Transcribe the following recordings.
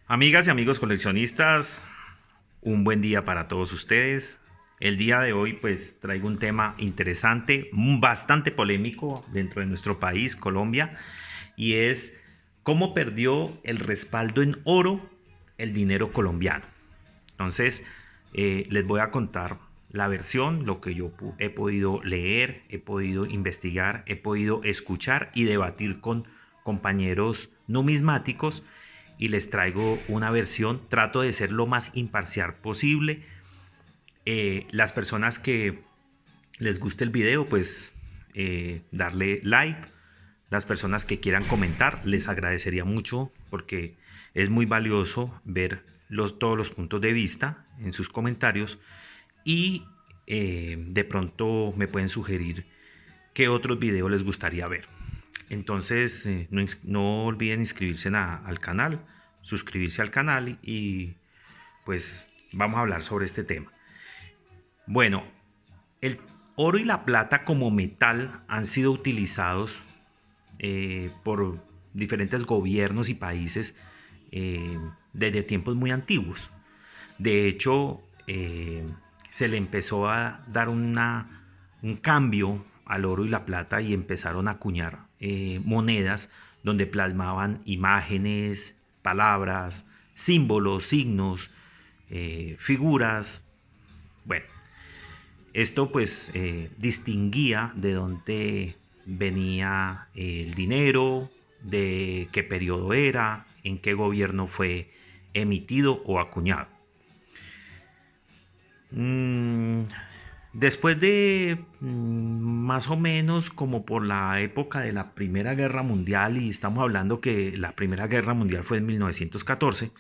Amigas y amigos coleccionistas, un buen día para todos ustedes. El día de hoy pues traigo un tema interesante, bastante polémico dentro de nuestro país, Colombia, y es cómo perdió el respaldo en oro el dinero colombiano. Entonces, les voy a contar la versión, lo que yo he podido leer, he podido investigar, he podido escuchar y debatir con compañeros numismáticos y les traigo una versión, trato de ser lo más imparcial posible. Las personas que les guste el video, pues darle like. Las personas que quieran comentar, les agradecería mucho porque es muy valioso ver todos los puntos de vista en sus comentarios y de pronto me pueden sugerir qué otros videos les gustaría ver. Entonces, no olviden inscribirse al canal, suscribirse al canal y pues vamos a hablar sobre este tema. Bueno, el oro y la plata como metal han sido utilizados por diferentes gobiernos y países desde tiempos muy antiguos. De hecho, se le empezó a dar un cambio al oro y la plata y empezaron a acuñar monedas donde plasmaban imágenes, palabras, símbolos, signos, figuras. Bueno, esto pues distinguía de dónde venía el dinero, de qué periodo era, en qué gobierno fue emitido o acuñado. Mm, Después de más o menos como por la época de la Primera Guerra Mundial, y estamos hablando que la Primera Guerra Mundial fue en 1914,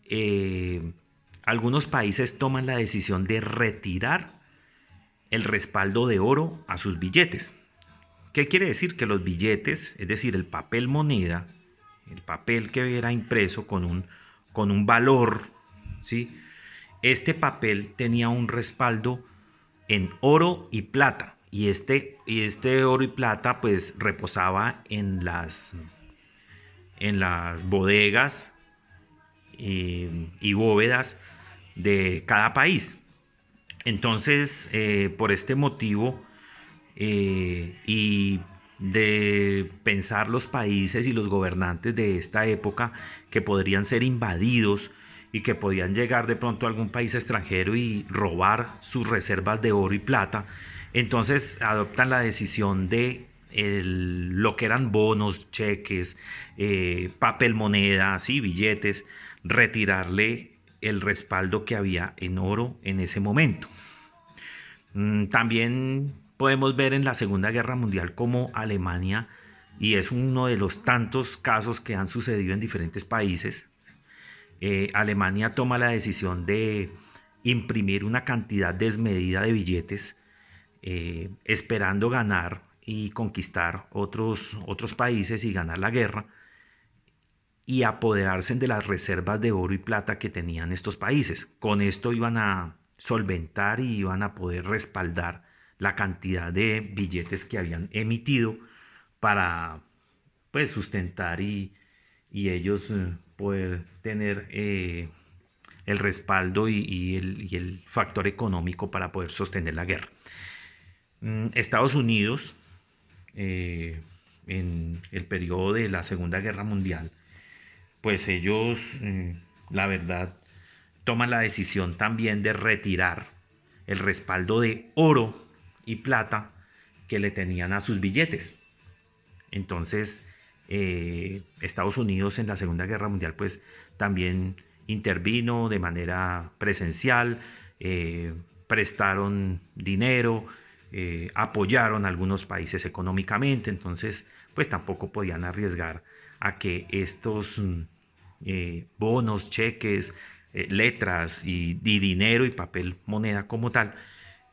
eh, algunos países toman la decisión de retirar el respaldo de oro a sus billetes. ¿Qué quiere decir? Que los billetes, es decir, el papel moneda, el papel que era impreso con un valor, ¿sí? Este papel tenía un respaldo en oro y plata. Y este oro y plata pues reposaba en las bodegas y bóvedas de cada país. Entonces, por este motivo y de pensar los países y los gobernantes de esta época que podrían ser invadidos y que podían llegar de pronto a algún país extranjero y robar sus reservas de oro y plata, entonces adoptan la decisión de lo que eran bonos, cheques, papel moneda, ¿sí? Billetes, retirarle el respaldo que había en oro en ese momento. También podemos ver en la Segunda Guerra Mundial cómo Alemania, y es uno de los tantos casos que han sucedido en diferentes países, Alemania toma la decisión de imprimir una cantidad desmedida de billetes, esperando ganar y conquistar otros países y ganar la guerra y apoderarse de las reservas de oro y plata que tenían estos países. Con esto iban a solventar y iban a poder respaldar la cantidad de billetes que habían emitido para pues sustentar y ellos poder tener el respaldo y el factor económico para poder sostener la guerra. Estados Unidos, en el periodo de la Segunda Guerra Mundial, pues ellos, la verdad, toman la decisión también de retirar el respaldo de oro y plata que le tenían a sus billetes. Entonces, Estados Unidos en la Segunda Guerra Mundial, pues también intervino de manera presencial, prestaron dinero, apoyaron a algunos países económicamente, entonces, pues tampoco podían arriesgar a que estos bonos, cheques, letras y dinero y papel moneda como tal,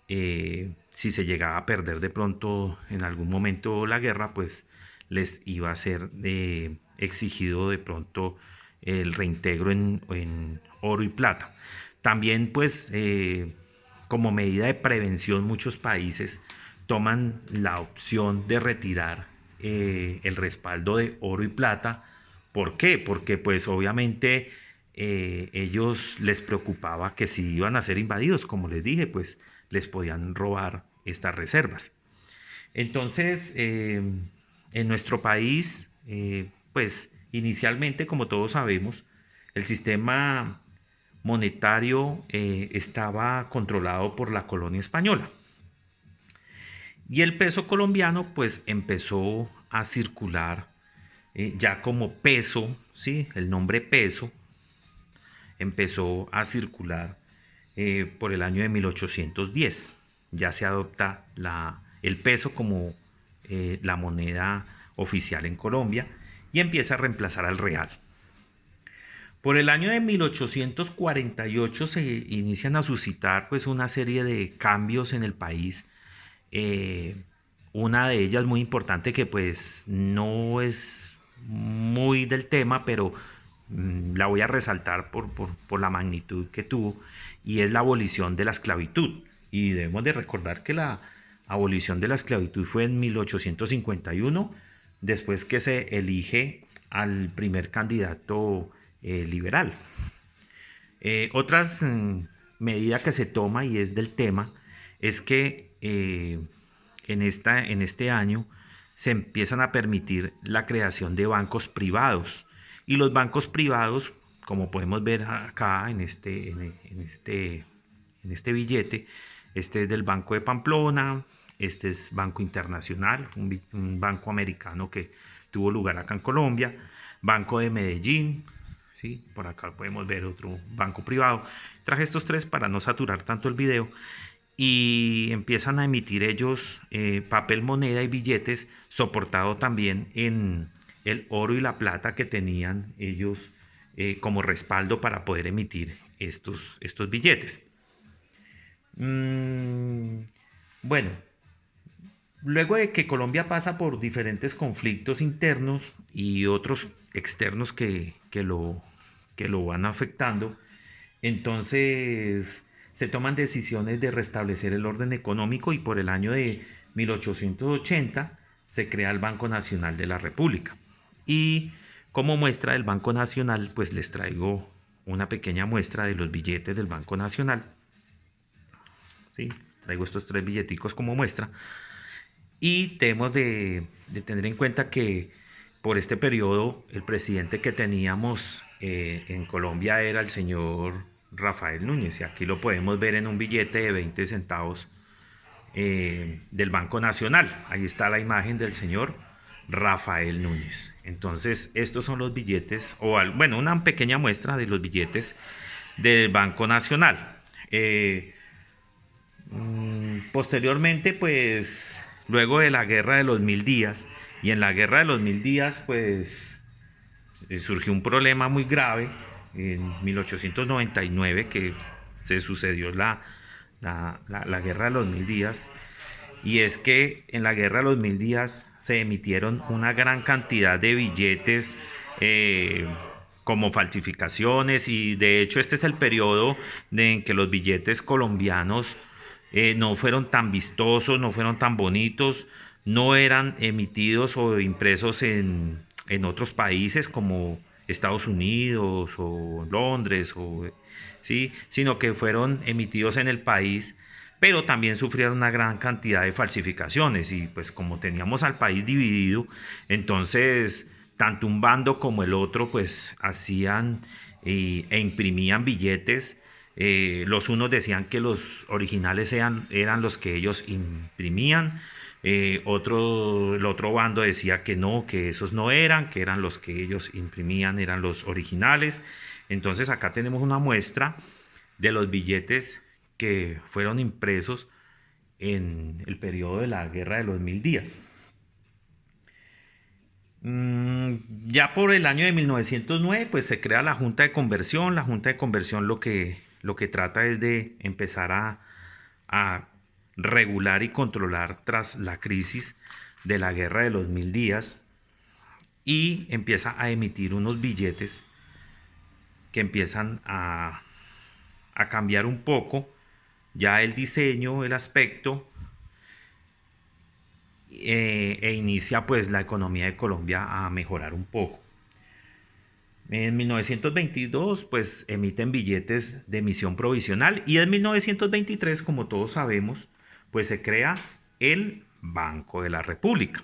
si se llegaba a perder de pronto en algún momento la guerra, pues les iba a ser exigido de pronto el reintegro en oro y plata. También pues como medida de prevención muchos países toman la opción de retirar el respaldo de oro y plata ¿Por qué? Porque pues obviamente ellos les preocupaba que si iban a ser invadidos, como les dije, pues les podían robar estas reservas. Entonces, en nuestro país, pues inicialmente, como todos sabemos, el sistema monetario estaba controlado por la colonia española. Y el peso colombiano pues empezó a circular ya como peso, ¿sí? El nombre peso empezó a circular por el año de 1810. Ya se adopta el peso como la moneda oficial en Colombia y empieza a reemplazar al real. Por el año de 1848 se inician a suscitar pues una serie de cambios en el país. Eh, una de ellas muy importante que pues no es muy del tema, pero la voy a resaltar por la magnitud que tuvo, y es la abolición de la esclavitud. Y debemos de recordar que la abolición de la esclavitud fue en 1851, después que se elige al primer candidato liberal. Otras medidas que se toma y es del tema es que en este año se empiezan a permitir la creación de bancos privados. Y los bancos privados, como podemos ver acá en este billete, este es del Banco de Pamplona, este es Banco Internacional, un banco americano que tuvo lugar acá en Colombia, Banco de Medellín, ¿sí? Por acá podemos ver otro banco privado. Traje estos tres para no saturar tanto el video. Y empiezan a emitir ellos papel moneda y billetes, soportado también en el oro y la plata que tenían ellos como respaldo para poder emitir estos billetes. Bueno, luego de que Colombia pasa por diferentes conflictos internos y otros externos que lo van afectando, entonces se toman decisiones de restablecer el orden económico y por el año de 1880 se crea el Banco Nacional de la República. Y como muestra del Banco Nacional, pues les traigo una pequeña muestra de los billetes del Banco Nacional. ¿Sí? Traigo estos tres billeticos como muestra. Y tenemos de tener en cuenta que por este periodo el presidente que teníamos en Colombia era el señor Rafael Núñez. Y aquí lo podemos ver en un billete de 20 centavos del Banco Nacional. Ahí está la imagen del señor Rafael Núñez. Entonces, estos son los billetes, bueno, una pequeña muestra de los billetes del Banco Nacional. Posteriormente, pues, luego de la Guerra de los 1000 días, y en la Guerra de los 1000 días, pues, surgió un problema muy grave en 1899, que se sucedió la Guerra de los 1000 días, y es que en la Guerra de los 1000 días se emitieron una gran cantidad de billetes como falsificaciones, y de hecho este es el periodo en que los billetes colombianos no fueron tan vistosos, no fueron tan bonitos, no eran emitidos o impresos en otros países como Estados Unidos o Londres, ¿sí? Sino que fueron emitidos en el país, pero también sufrieron una gran cantidad de falsificaciones. Y pues como teníamos al país dividido, entonces tanto un bando como el otro pues hacían e imprimían billetes. Los unos decían que los originales eran los que ellos imprimían, el otro bando decía que no, que esos no eran, que eran los que ellos imprimían, eran los originales. Entonces acá tenemos una muestra de los billetes que fueron impresos en el periodo de la Guerra de los 1000 días. Ya por el año de 1909 pues se crea la Junta de Conversión. La Junta de Conversión lo que trata es de empezar a regular y controlar tras la crisis de la Guerra de los 1000 días, y empieza a emitir unos billetes que empiezan a cambiar un poco ya el diseño, el aspecto, e inicia pues la economía de Colombia a mejorar un poco. En 1922, pues emiten billetes de emisión provisional y en 1923, como todos sabemos, pues se crea el Banco de la República.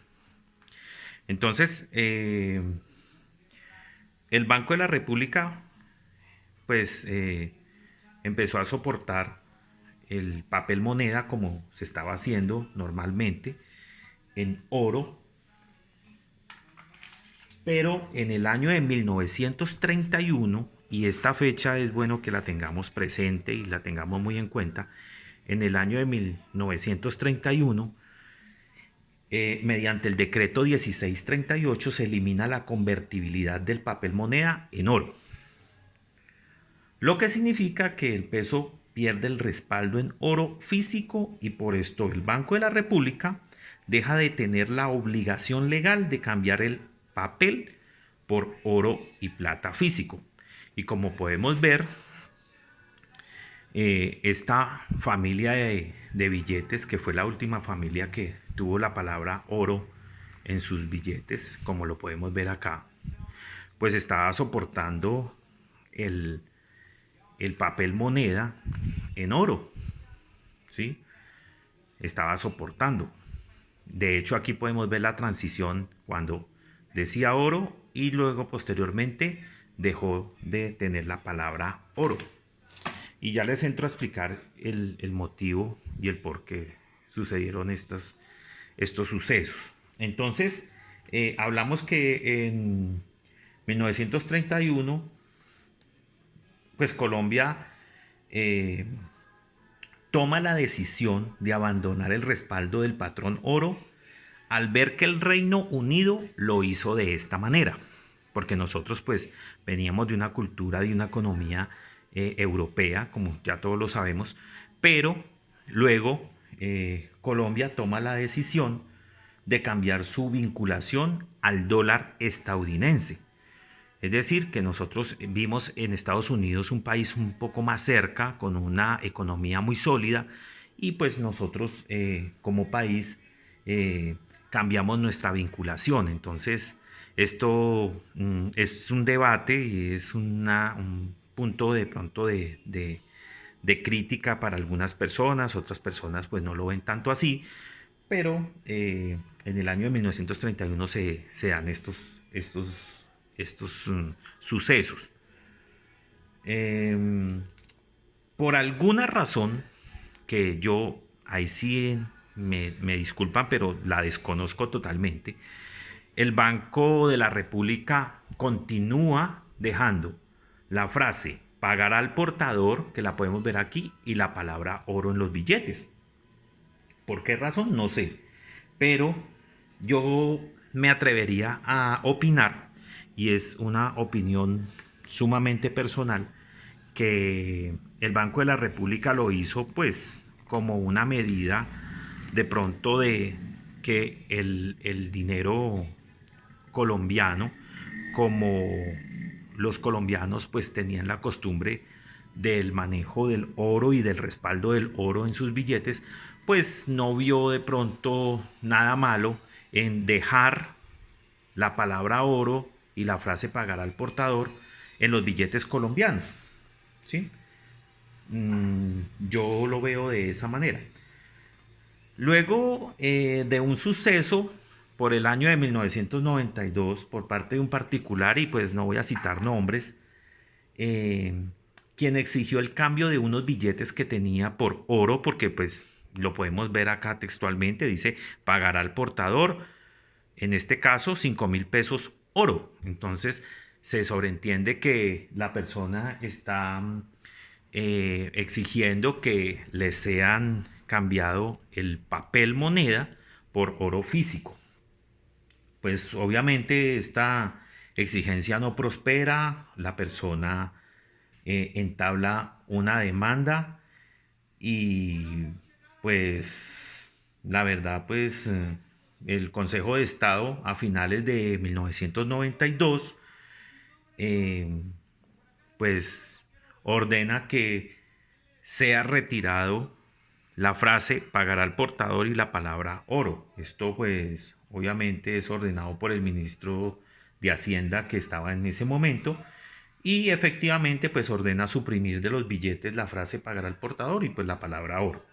Entonces, el Banco de la República, pues empezó a soportar el papel moneda como se estaba haciendo normalmente en oro, pero en el año de 1931, y esta fecha es bueno que la tengamos presente y la tengamos muy en cuenta, en el año de 1931, mediante el decreto 1638 se elimina la convertibilidad del papel moneda en oro, lo que significa que el peso pierde el respaldo en oro físico y por esto el Banco de la República deja de tener la obligación legal de cambiar el papel por oro y plata físico. Y como podemos ver, esta familia de billetes, que fue la última familia que tuvo la palabra oro en sus billetes, como lo podemos ver acá, pues estaba soportando el papel moneda en oro, ¿sí? Estaba soportando. De hecho, aquí podemos ver la transición cuando decía oro y luego posteriormente dejó de tener la palabra oro. Y ya les entro a explicar el motivo y el por qué sucedieron estos sucesos. Entonces, hablamos que en 1931, pues Colombia toma la decisión de abandonar el respaldo del patrón oro al ver que el Reino Unido lo hizo de esta manera, porque nosotros pues veníamos de una cultura, de una economía europea, como ya todos lo sabemos, pero luego Colombia toma la decisión de cambiar su vinculación al dólar estadounidense. Es decir, que nosotros vimos en Estados Unidos un país un poco más cerca, con una economía muy sólida, y pues nosotros como país cambiamos nuestra vinculación. Entonces, esto es un debate y es un punto de pronto de crítica para algunas personas, otras personas pues no lo ven tanto así, pero en el año de 1931 se dan estos sucesos. Por alguna razón que yo, ahí sí me disculpan, pero la desconozco totalmente, el Banco de la República continúa dejando la frase pagará al portador, que la podemos ver aquí, y la palabra oro en los billetes. ¿Por qué razón? No sé. Pero yo me atrevería a opinar, y es una opinión sumamente personal, que el Banco de la República lo hizo pues como una medida de pronto de que el dinero colombiano, como los colombianos pues tenían la costumbre del manejo del oro y del respaldo del oro en sus billetes, pues no vio de pronto nada malo en dejar la palabra oro y la frase pagar al portador en los billetes colombianos, ¿sí? Yo lo veo de esa manera. Luego de un suceso por el año de 1992 por parte de un particular, y pues no voy a citar nombres, quien exigió el cambio de unos billetes que tenía por oro, porque pues lo podemos ver acá textualmente, dice pagará al portador, en este caso 5.000 pesos oro. Entonces se sobreentiende que la persona está exigiendo que le sean cambiado el papel moneda por oro físico. Pues obviamente esta exigencia no prospera, la persona entabla una demanda y pues la verdad pues el Consejo de Estado a finales de 1992 pues ordena que sea retirado la frase pagará al portador y la palabra oro. Esto pues obviamente es ordenado por el ministro de Hacienda que estaba en ese momento, y efectivamente pues ordena suprimir de los billetes la frase pagar al portador y pues la palabra oro.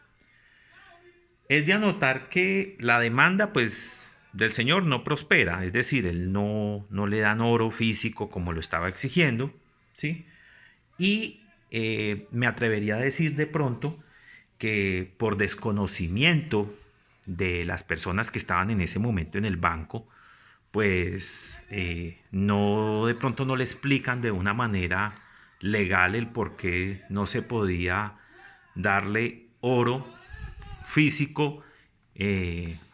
Es de anotar que la demanda pues del señor no prospera, es decir, él no le dan oro físico como lo estaba exigiendo, ¿sí? Y me atrevería a decir de pronto que por desconocimiento de las personas que estaban en ese momento en el banco, pues no, de pronto no le explican de una manera legal el por qué no se podía darle oro físico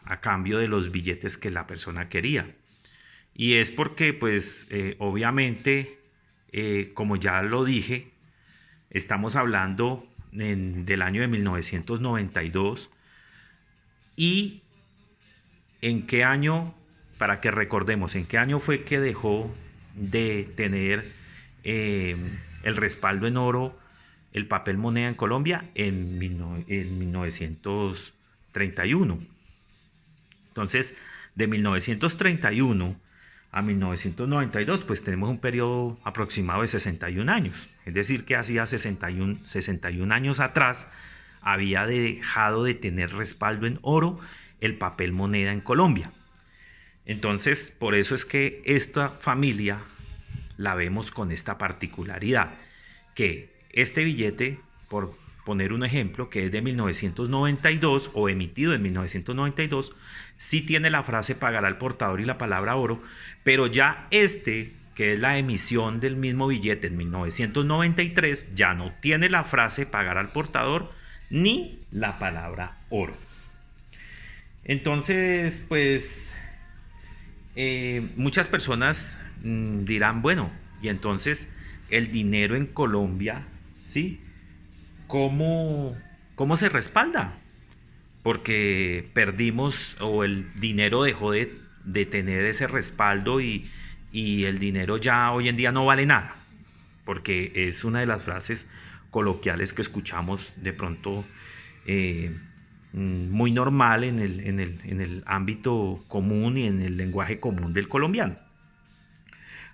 a cambio de los billetes que la persona quería. Y es porque, pues, obviamente, como ya lo dije, estamos hablando del año de 1992. ¿Y en qué año, para que recordemos, en qué año fue que dejó de tener el respaldo en oro el papel moneda en Colombia? En 1931. Entonces, de 1931 a 1992, pues tenemos un periodo aproximado de 61 años. Es decir, que hacía 61 años atrás había dejado de tener respaldo en oro el papel moneda en Colombia. Entonces, por eso es que esta familia la vemos con esta particularidad, que este billete, por poner un ejemplo, que es de 1992 o emitido en 1992, sí tiene la frase pagará al portador y la palabra oro, pero ya este, que es la emisión del mismo billete en 1993, ya no tiene la frase pagará al portador ni la palabra oro. Entonces, pues, muchas personas dirán, bueno, y entonces el dinero en Colombia, ¿sí? ¿Cómo se respalda? Porque perdimos o el dinero dejó de tener ese respaldo y el dinero ya hoy en día no vale nada, porque es una de las frases coloquiales que escuchamos de pronto muy normal en el ámbito común y en el lenguaje común del colombiano.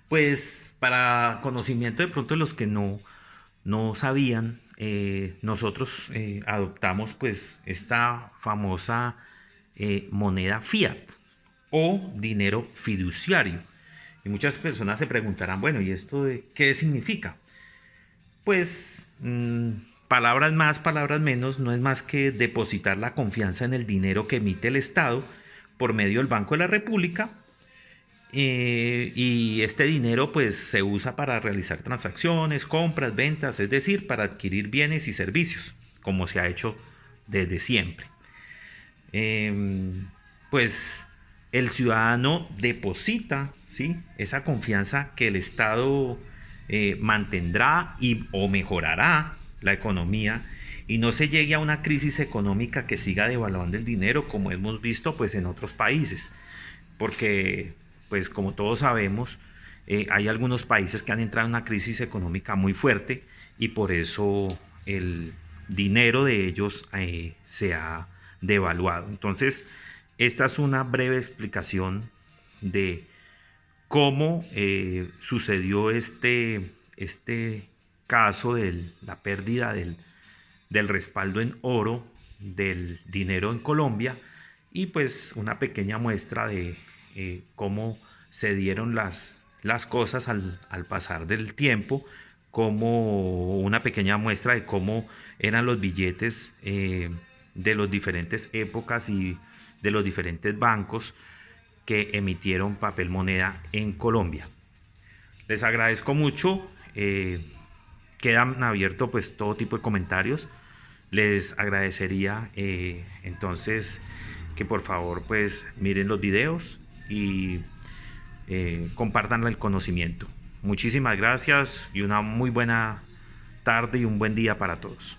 Pues para conocimiento de pronto de los que no sabían, nosotros adoptamos pues esta famosa moneda fiat o dinero fiduciario. Y muchas personas se preguntarán, bueno, ¿y esto de qué significa? Pues palabras más, palabras menos, no es más que depositar la confianza en el dinero que emite el Estado por medio del Banco de la República. Y este dinero pues se usa para realizar transacciones, compras, ventas, es decir, para adquirir bienes y servicios, como se ha hecho desde siempre. Pues el ciudadano deposita, ¿sí?, esa confianza que el Estado mantendrá o mejorará la economía y no se llegue a una crisis económica que siga devaluando el dinero como hemos visto pues en otros países, porque pues como todos sabemos, hay algunos países que han entrado en una crisis económica muy fuerte y por eso el dinero de ellos se ha devaluado. Entonces, esta es una breve explicación de cómo sucedió este caso de la pérdida del respaldo en oro del dinero en Colombia y pues una pequeña muestra de cómo se dieron las cosas al pasar del tiempo, como una pequeña muestra de cómo eran los billetes de las diferentes épocas y de los diferentes bancos que emitieron papel moneda en Colombia. Les agradezco mucho, quedan abiertos pues todo tipo de comentarios. Les agradecería entonces que por favor pues miren los videos y compartan el conocimiento. Muchísimas gracias y una muy buena tarde y un buen día para todos.